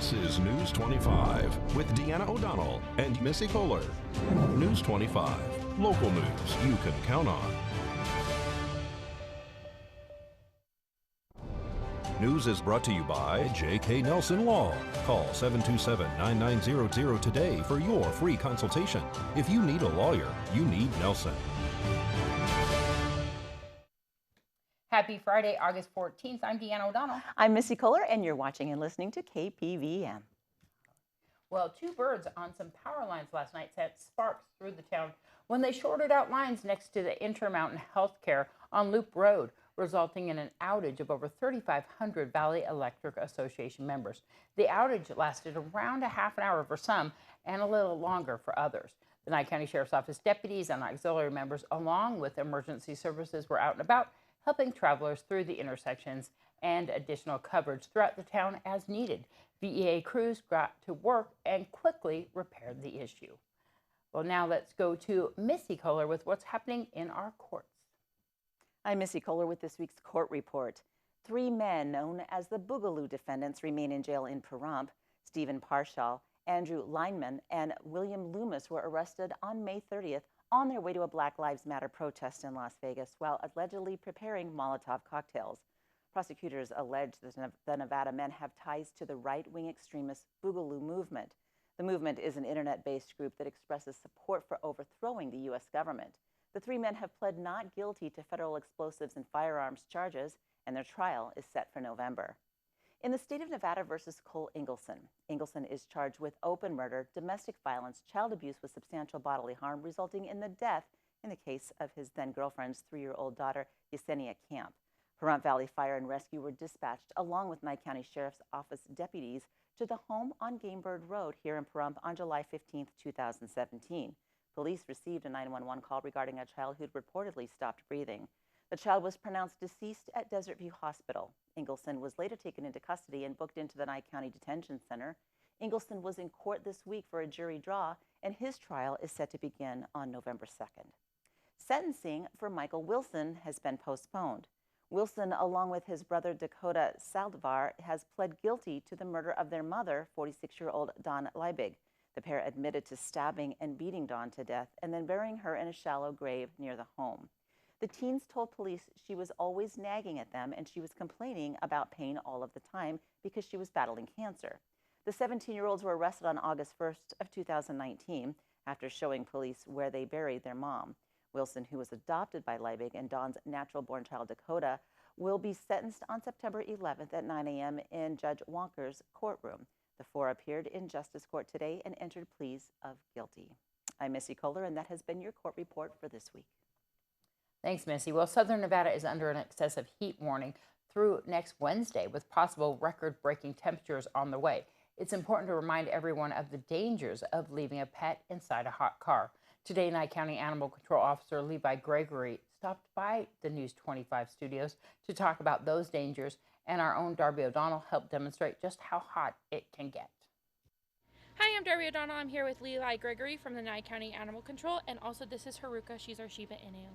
This is News 25 with Deanna O'Donnell and Missy Kohler. News 25, local news you can count on. News is brought to you by J.K. Nelson Law. Call 727-9900 today for your free consultation. If you need a lawyer, you need Nelson. Happy Friday, August 14th. I'm Deanna O'Donnell. I'm Missy Kohler, and you're watching and listening to KPVM. Well, two birds on some power lines last night sent sparks through the town when they shorted out lines next to the Intermountain Healthcare on Loop Road, resulting in an outage of over 3,500 Valley Electric Association members. The outage lasted around a half an hour for some and a little longer for others. The Nye County Sheriff's Office deputies and auxiliary members, along with emergency services, were out and about, helping travelers through the intersections and additional coverage throughout the town as needed. VEA crews got to work and quickly repaired the issue. Well, now let's go to Missy Kohler with what's happening in our courts. I'm Missy Kohler with this week's court report. 3 men known as the Boogaloo defendants remain in jail in Pahrump. Stephen Parshall, Andrew Lineman, and William Loomis were arrested on May 30th on their way to a Black Lives Matter protest in Las Vegas while allegedly preparing Molotov cocktails. Prosecutors allege that the Nevada men have ties to the right-wing extremist Boogaloo movement. The movement is an internet-based group that expresses support for overthrowing the U.S. government. The 3 men have pled not guilty to federal explosives and firearms charges, and their trial is set for November. In the state of Nevada versus Cole Ingleson, Ingleson is charged with open murder, domestic violence, child abuse with substantial bodily harm, resulting in the death in the case of his then-girlfriend's 3-year-old daughter, Yesenia Camp. Pahrump Valley Fire and Rescue were dispatched along with Nye County Sheriff's Office deputies to the home on Gamebird Road here in Pahrump on July 15, 2017. Police received a 911 call regarding a child who'd reportedly stopped breathing. The child was pronounced deceased at Desert View Hospital. Ingleson was later taken into custody and booked into the Nye County Detention Center. Ingleson was in court this week for a jury draw, and his trial is set to begin on November 2nd. Sentencing for Michael Wilson has been postponed. Wilson, along with his brother Dakota Saldivar, has pled guilty to the murder of their mother, 46-year-old Dawn Liebig. The pair admitted to stabbing and beating Dawn to death and then burying her in a shallow grave near the home. The teens told police she was always nagging at them and she was complaining about pain all of the time because she was battling cancer. The 17-year-olds were arrested on August 1st of 2019 after showing police where they buried their mom. Wilson, who was adopted by Liebig and Dawn's natural-born child Dakota, will be sentenced on September 11th at 9 a.m. in Judge Wonker's courtroom. The 4 appeared in Justice Court today and entered pleas of guilty. I'm Missy Kohler, and that has been your court report for this week. Thanks, Missy. Well, Southern Nevada is under an excessive heat warning through next Wednesday with possible record-breaking temperatures on the way. It's important to remind everyone of the dangers of leaving a pet inside a hot car. Today, Nye County Animal Control Officer Levi Gregory stopped by the News 25 studios to talk about those dangers, and our own Darby O'Donnell helped demonstrate just how hot it can get. Hi, I'm Darby O'Donnell. I'm here with Levi Gregory from the Nye County Animal Control, and also this is Haruka. She's our Shiba Inu.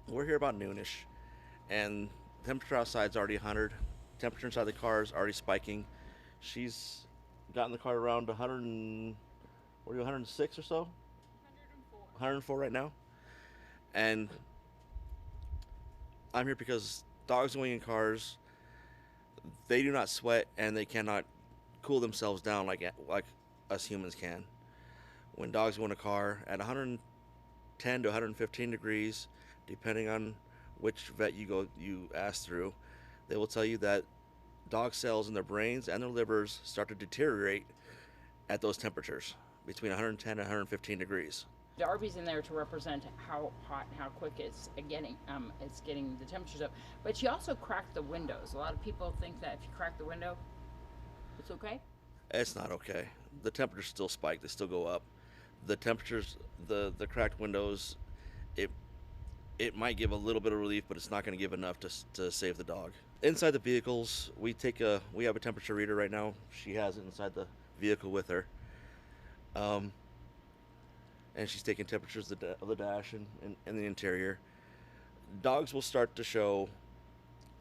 We're here about noonish, and temperature outside's already 100. Temperature inside the car is already spiking. She's got in the car around 106 or so? 104 right now. And I'm here because dogs going in cars, they do not sweat and they cannot cool themselves down like us humans can. When dogs go in a car at 110 to 115 degrees, depending on which vet you ask through, they will tell you that dog cells in their brains and their livers start to deteriorate at those temperatures between 110 and 115 degrees. Darby's in there to represent how hot and how quick it's getting the temperatures up. But she also cracked the windows. A lot of people think that if you crack the window, it's okay. It's not okay. The temperatures still spike. They still go up. The temperatures, the cracked windows, it might give a little bit of relief, but it's not going to give enough to save the dog. Inside the vehicles, we have a temperature reader right now. She has it inside the vehicle with her. And she's taking temperatures of the dash and the interior. Dogs will start to show,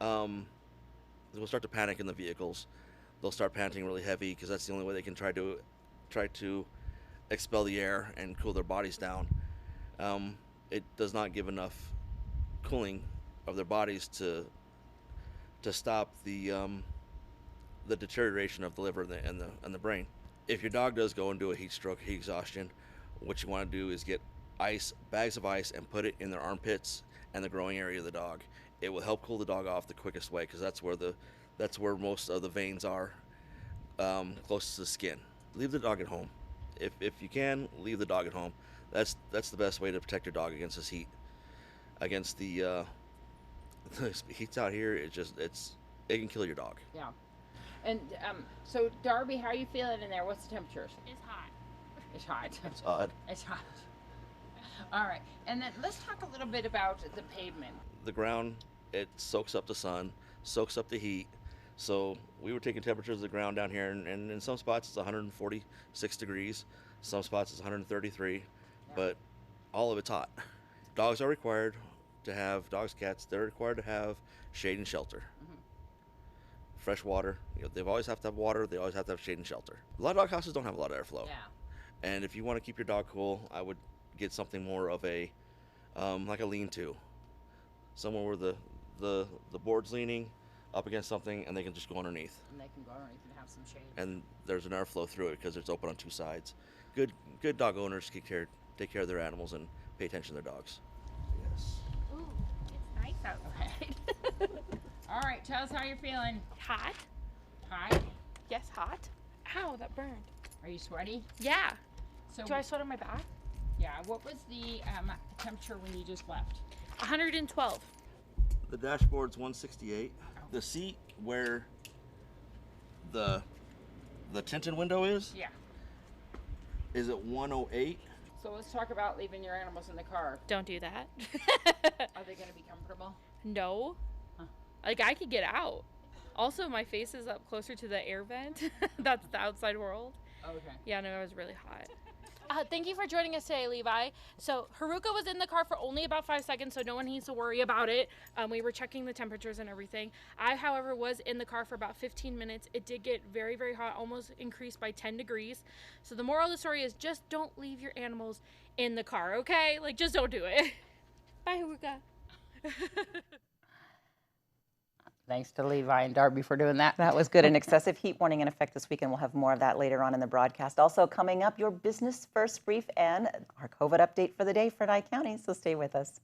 they'll start to panic in the vehicles. they'll start panting really heavy because that's the only way they can try to expel the air and cool their bodies down. It does not give enough cooling of their bodies to stop the deterioration of the liver and the brain. If your dog does go into a heat stroke, heat exhaustion, what you want to do is get bags of ice, and put it in their armpits and the growing area of the dog. It will help cool the dog off the quickest way because that's where most of the veins are, closest to the skin. Leave the dog at home. If you can, leave the dog at home. That's the best way to protect your dog against this heat. Against the heat's out here, it can kill your dog. Yeah. And so, Darby, how are you feeling in there? What's the temperatures? It's hot. It's hot. It's hot. It's hot. All right. And then let's talk a little bit about the pavement. The ground, it soaks up the sun, soaks up the heat. So we were taking temperatures of the ground down here, and in some spots it's 146 degrees. Some spots it's 133, but all of it's hot. Dogs, cats, they're required to have shade and shelter. Fresh water. They always have to have water. They always have to have shade and shelter. A lot of dog houses don't have a lot of airflow. Yeah. And if you want to keep your dog cool, I would get something more of a, like a lean-to. Somewhere where the board's leaning up against something and they can just go underneath. And they can go underneath and have some shade. And there's an airflow through it because it's open on two sides. Good dog owners take care of their animals and pay attention to their dogs. Yes. Ooh, it's nice outside. All right, tell us how you're feeling. Hot? Hot? Yes, hot. Ow, that burned. Are you sweaty? Yeah. So Do I sweat on my back? Yeah. What was the temperature when you just left? 112. The dashboard's 168. The seat where the tinted window is Yeah. at 108. So let's talk about leaving your animals in the car. Don't do that. Are they going to be comfortable? No. Huh. Like, I could get out. Also, my face is up closer to the air vent. That's the outside world. Okay. Yeah, no, it was really hot. Thank you for joining us today, Levi. So Haruka was in the car for only about 5 seconds, so no one needs to worry about it. We were checking the temperatures and everything. I, however, was in the car for about 15 minutes. It did get very, very hot, almost increased by 10 degrees. So the moral of the story is just don't leave your animals in the car, okay? Like, just don't do it. Bye, Haruka. Thanks to Levi and Darby for doing that. That was good. An excessive heat warning in effect this weekend. We'll have more of that later on in the broadcast. Also coming up, your business first brief and our COVID update for the day for Nye County. So stay with us.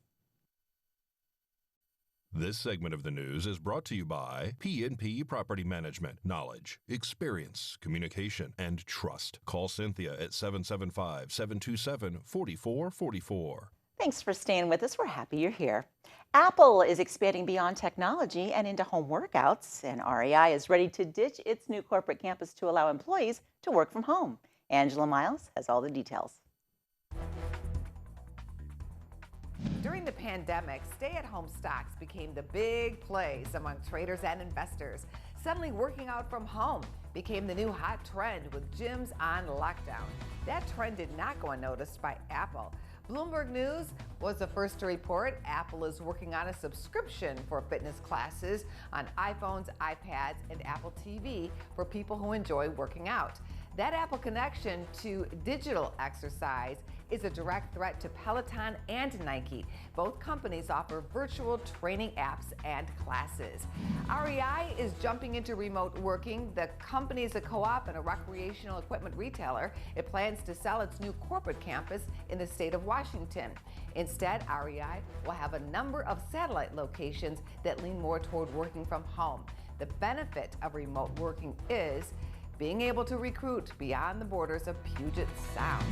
This segment of the news is brought to you by P&P Property Management. Knowledge, experience, communication, and trust. Call Cynthia at 775-727-4444. Thanks for staying with us. We're happy you're here. Apple is expanding beyond technology and into home workouts, and REI is ready to ditch its new corporate campus to allow employees to work from home. Angela Miles has all the details. During the pandemic, stay-at-home stocks became the big plays among traders and investors. Suddenly, working out from home became the new hot trend with gyms on lockdown. That trend did not go unnoticed by Apple. Bloomberg News was the first to report Apple is working on a subscription for fitness classes on iPhones, iPads, and Apple TV for people who enjoy working out. That Apple connection to digital exercise is a direct threat to Peloton and Nike. Both companies offer virtual training apps and classes. REI is jumping into remote working. The company is a co-op and a recreational equipment retailer. It plans to sell its new corporate campus in the state of Washington. Instead, REI will have a number of satellite locations that lean more toward working from home. The benefit of remote working is being able to recruit beyond the borders of Puget Sound.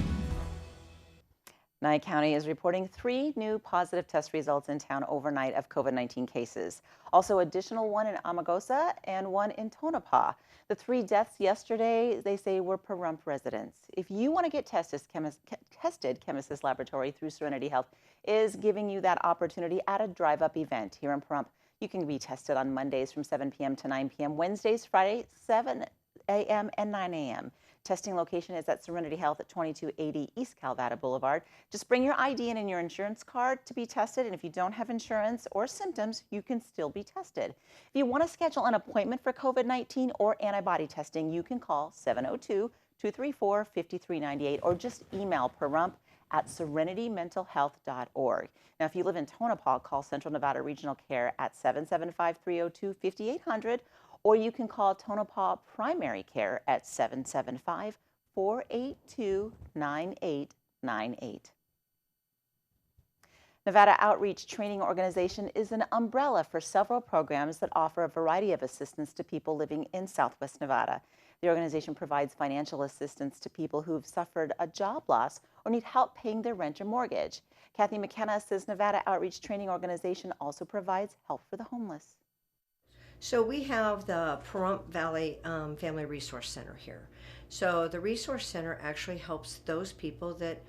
Nye County is reporting 3 new positive test results in town overnight of COVID-19 cases. Also, additional 1 in Amargosa and 1 in Tonopah. The 3 deaths yesterday, they say, were Pahrump residents. If you want to get tested, Chemisys Laboratory through Serenity Health is giving you that opportunity at a drive-up event here in Pahrump. You can be tested on Mondays from 7 p.m. to 9 p.m., Wednesdays, Fridays, 7 a.m. and 9 a.m. Testing location is at Serenity Health at 2280 East Calvada Boulevard. Just bring your ID in and your insurance card to be tested, and if you don't have insurance or symptoms, you can still be tested. If you want to schedule an appointment for COVID-19 or antibody testing, you can call 702-234-5398 or just email perump@serenitymentalhealth.org. Now, if you live in Tonopah, call Central Nevada Regional Care at 775-302-5800, or you can call Tonopah Primary Care at 775-482-9898. Nevada Outreach Training Organization is an umbrella for several programs that offer a variety of assistance to people living in Southwest Nevada. The organization provides financial assistance to people who've suffered a job loss or need help paying their rent or mortgage. Kathy McKenna says Nevada Outreach Training Organization also provides help for the homeless. So we have the Pahrump Valley Family Resource Center here. So the Resource Center actually helps those people that,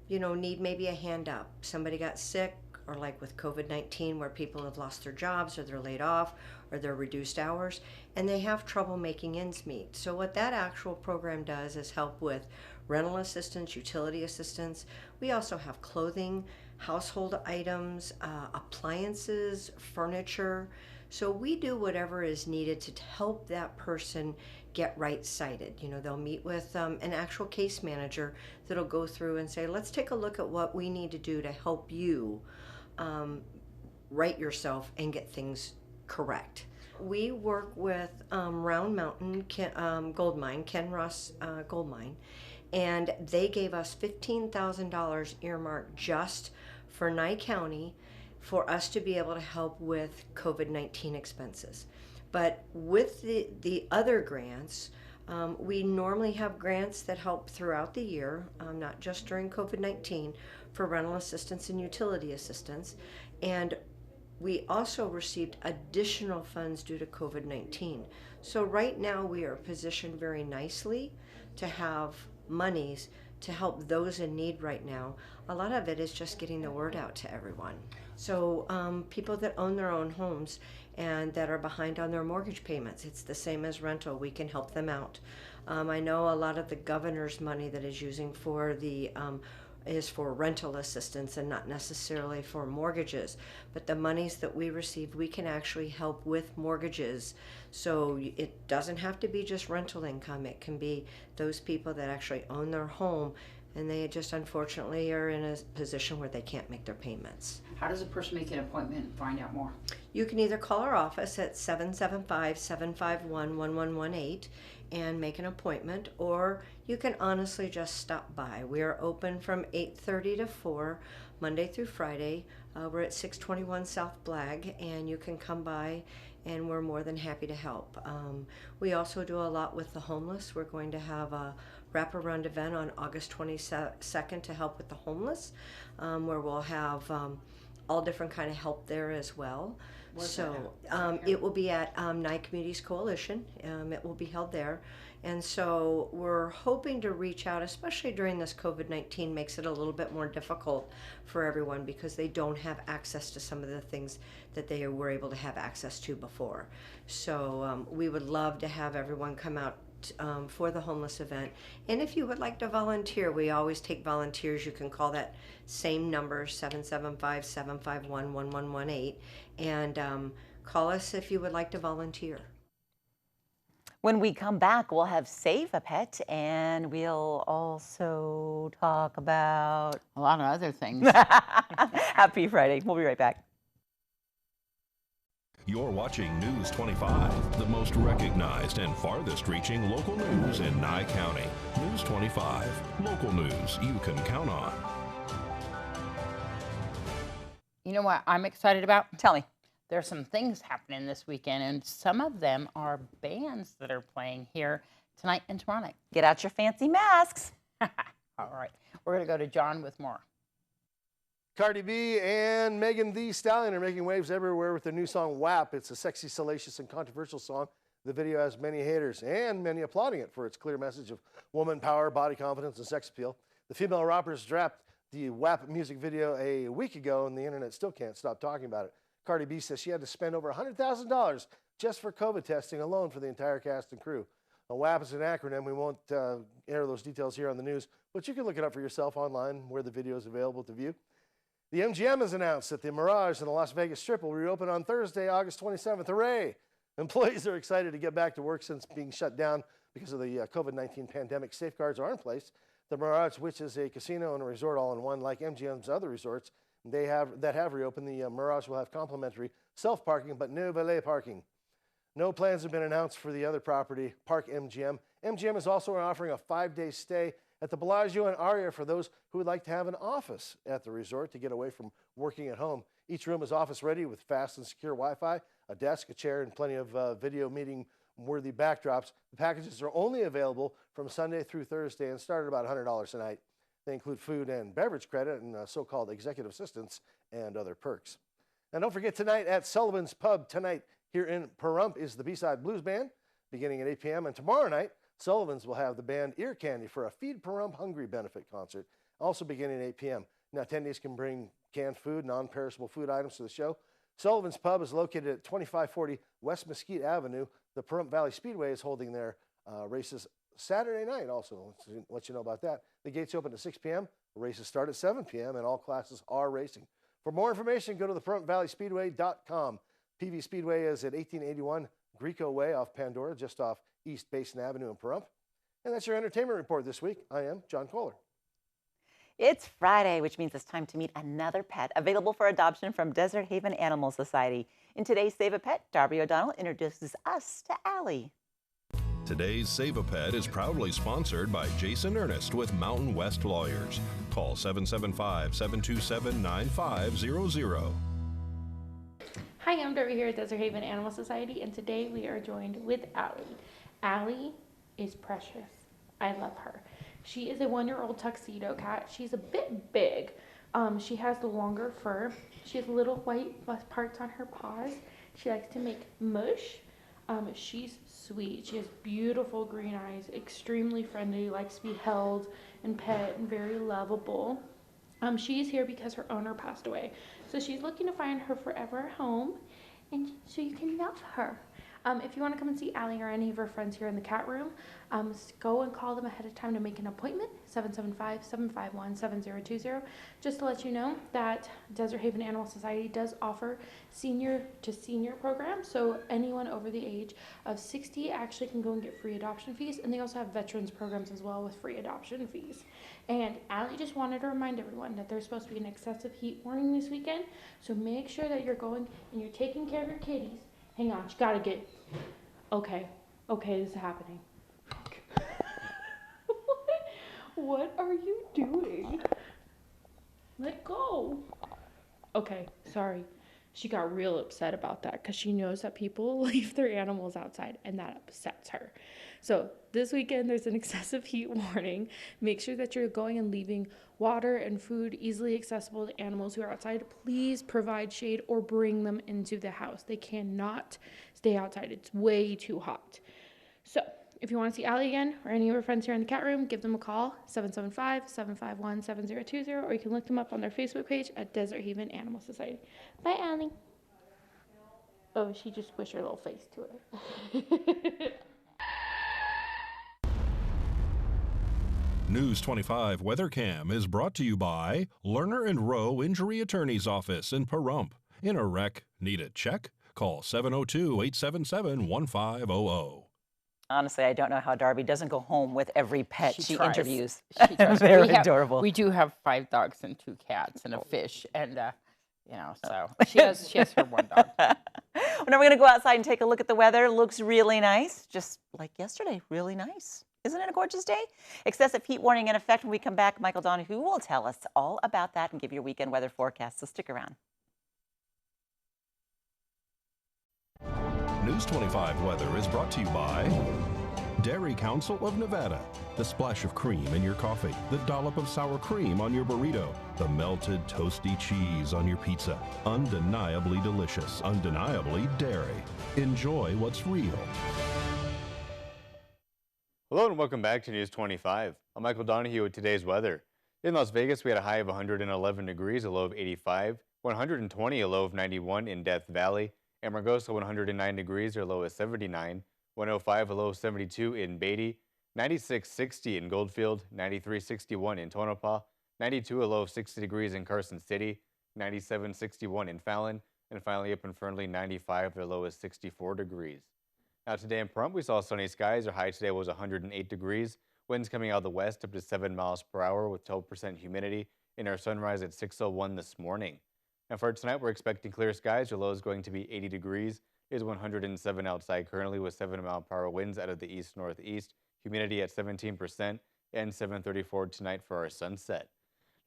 need maybe a hand up. Somebody got sick, or like with COVID-19 where people have lost their jobs or they're laid off or they're reduced hours and they have trouble making ends meet. So what that actual program does is help with rental assistance, utility assistance. We also have clothing, household items, appliances, furniture. So we do whatever is needed to help that person get right-sighted. They'll meet with an actual case manager that'll go through and say, let's take a look at what we need to do to help you right yourself and get things correct. We work with Round Mountain Gold Mine, Ken Ross Gold Mine, and they gave us $15,000 earmarked just for Nye County for us to be able to help with COVID-19 expenses. But with the other grants, we normally have grants that help throughout the year, not just during COVID-19, for rental assistance and utility assistance. And we also received additional funds due to COVID-19. So right now we are positioned very nicely to have monies to help those in need right now. A lot of it is just getting the word out to everyone. So people that own their own homes and that are behind on their mortgage payments, it's the same as rental. We can help them out. I know a lot of the governor's money that is using for the is for rental assistance and not necessarily for mortgages. But the monies that we receive, we can actually help with mortgages. So it doesn't have to be just rental income. It can be those people that actually own their home and they just unfortunately are in a position where they can't make their payments. How does a person make an appointment and find out more? You can either call our office at 775-751-1118 and make an appointment, or you can honestly just stop by. We are open from 8:30 to 4, Monday through Friday. We're at 621 South Blagg, and you can come by and we're more than happy to help. We also do a lot with the homeless. We're going to have a wraparound event on August 22nd to help with the homeless, where we'll have all different kind of help there as well. So it will be at Nye Communities Coalition. It will be held there. And so we're hoping to reach out, especially during this COVID-19 makes it a little bit more difficult for everyone because they don't have access to some of the things that they were able to have access to before. So we would love to have everyone come out for the homeless event. And if you would like to volunteer, we always take volunteers. You can call that same number, 775-751-1118, and call us if you would like to volunteer. When we come back, we'll have Save a Pet, and we'll also talk about a lot of other things. Happy Friday. We'll be right back. You're watching News 25, the most recognized and farthest reaching local news in Nye County. News 25, local news you can count on. You know what I'm excited about? Tell me. There's some things happening this weekend, and some of them are bands that are playing here tonight and tomorrow night. Get out your fancy masks. All right. We're going to go to John with more. Cardi B and Megan Thee Stallion are making waves everywhere with their new song WAP. It's a sexy, salacious, and controversial song. The video has many haters and many applauding it for its clear message of woman power, body confidence, and sex appeal. The female rappers dropped the WAP music video a week ago, and the internet still can't stop talking about it. Cardi B says she had to spend over $100,000 just for COVID testing alone for the entire cast and crew. WAP is an acronym. We won't air those details here on the news, but you can look it up for yourself online where the video is available to view. The MGM has announced that the Mirage in the Las Vegas Strip will reopen on Thursday, August 27th. Hooray! Employees are excited to get back to work since being shut down because of the COVID-19 pandemic. Safeguards are in place. The Mirage, which is a casino and a resort all-in-one, like MGM's other resorts that have reopened, the Mirage will have complimentary self-parking, but no valet parking. No plans have been announced for the other property, Park MGM. MGM is also offering a 5-day stay at the Bellagio and Aria for those who would like to have an office at the resort to get away from working at home. Each room is office ready with fast and secure Wi-Fi, a desk, a chair, and plenty of video meeting worthy backdrops. The packages are only available from Sunday through Thursday and start at about $100 a night. They include food and beverage credit and so-called executive assistance and other perks. And don't forget, tonight at Sullivan's Pub tonight here in Pahrump is the B-Side Blues Band beginning at 8 p.m. And tomorrow night, Sullivan's will have the band Ear Candy for a Feed Pahrump Hungry benefit concert, also beginning at 8 p.m. Now, attendees can bring canned food, non-perishable food items to the show. Sullivan's Pub is located at 2540 West Mesquite Avenue. The Pahrump Valley Speedway is holding their races Saturday night also. Let's let you know about that. The gates open at 6 p.m. Races start at 7 p.m. and all classes are racing. For more information, go to the PahrumPValleySpeedway.com. PV Speedway is at 1881 Greco Way off Pandora, just off East Basin Avenue in Pahrump. And that's your entertainment report this week. I am John Kohler. It's Friday, which means it's time to meet another pet available for adoption from Desert Haven Animal Society. In today's Save a Pet, Darby O'Donnell introduces us to Allie. Today's Save a Pet is proudly sponsored by Jason Ernest with Mountain West Lawyers. Call 775-727-9500. Hi, I'm Darby here at Desert Haven Animal Society, and today we are joined with Allie. Allie is precious. I love her. She is a 1-year-old tuxedo cat. She's a bit big. She has the longer fur. She has little white parts on her paws. She likes to make mush. She's sweet. She has beautiful green eyes, extremely friendly, likes to be held and pet, and very lovable. She's here because her owner passed away. So she's looking to find her forever home, and so you can love her. If you want to come and see Allie or any of her friends here in the cat room, go and call them ahead of time to make an appointment, 775-751-7020. Just to let you know that Desert Haven Animal Society does offer senior to senior programs, so anyone over the age of 60 actually can go and get free adoption fees, and they also have veterans programs as well with free adoption fees. And Allie just wanted to remind everyone that there's supposed to be an excessive heat warning this weekend, so make sure that you're going and you're taking care of your kitties. Hang on, she gotta get, okay, this is happening. What are you doing? Let go. Okay, sorry. She got real upset about that because she knows that people leave their animals outside and that upsets her. So this weekend there's an excessive heat warning. Make sure that you're going and leaving water and food easily accessible to animals who are outside. Please provide shade or bring them into the house. They cannot stay outside. It's way too hot. So if you want to see Allie again or any of her friends here in the cat room, give them a call, 775-751-7020, or you can look them up on their Facebook page at Desert Haven Animal Society. Bye, Allie. Oh, she just squished her little face to it. News 25 Weather Cam is brought to you by Lerner and Rowe Injury Attorney's Office in Pahrump. In a wreck, need a check? Call 702-877-1500. Honestly, I don't know how Darby doesn't go home with every pet she tries. interviews. She tries. Very adorable. We do have 5 dogs and 2 cats and a fish, and so she has her 1 dog. Well, now we're going to go outside and take a look at the weather. Looks really nice, just like yesterday, really nice. Isn't it a gorgeous day? Excessive heat warning in effect. When we come back, Michael Donohue will tell us all about that and give your weekend weather forecast, so stick around. News 25 weather is brought to you by Dairy Council of Nevada. The splash of cream in your coffee, the dollop of sour cream on your burrito, the melted toasty cheese on your pizza. Undeniably delicious, undeniably dairy. Enjoy what's real. Hello and welcome back to News 25. I'm Michael Donohue with today's weather. In Las Vegas, we had a high of 111 degrees, a low of 85, 120, a low of 91 in Death Valley. Amargosa, 109 degrees, or low of 79, 105, a low of 72 in Beatty, 96.60 in Goldfield, 93.61 in Tonopah, 92, a low of 60 degrees in Carson City, 97.61 in Fallon, and finally up in Fernley, 95, the low is 64 degrees. Now today in Pahrump, we saw sunny skies. Our high today was 108 degrees. Winds coming out of the west up to 7 miles per hour with 12% humidity. In our sunrise at 6:01 this morning. Now for tonight, we're expecting clear skies. Your low is going to be 80 degrees. It is 107 outside currently with 7-mile-per-hour winds out of the east-northeast. Humidity at 17% and 7:34 tonight for our sunset.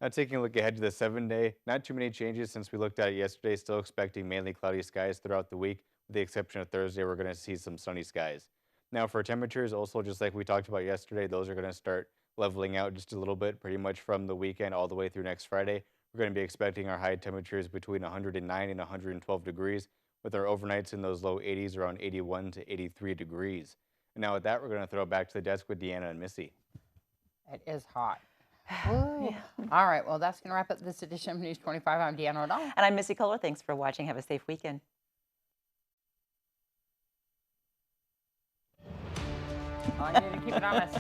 Now taking a look ahead to the 7-day, not too many changes since we looked at it yesterday. Still expecting mainly cloudy skies throughout the week. With the exception of Thursday, we're going to see some sunny skies. Now for temperatures, also just like we talked about yesterday, those are going to start leveling out just a little bit, pretty much from the weekend all the way through next Friday. We're going to be expecting our high temperatures between 109 and 112 degrees, with our overnights in those low 80s around 81 to 83 degrees. And now with that, we're going to throw it back to the desk with Deanna and Missy. It is hot. Yeah. All right, well, that's going to wrap up this edition of News 25. I'm Deanna O'Donnell. And I'm Missy Kohler. Thanks for watching. Have a safe weekend. I need to keep it honest.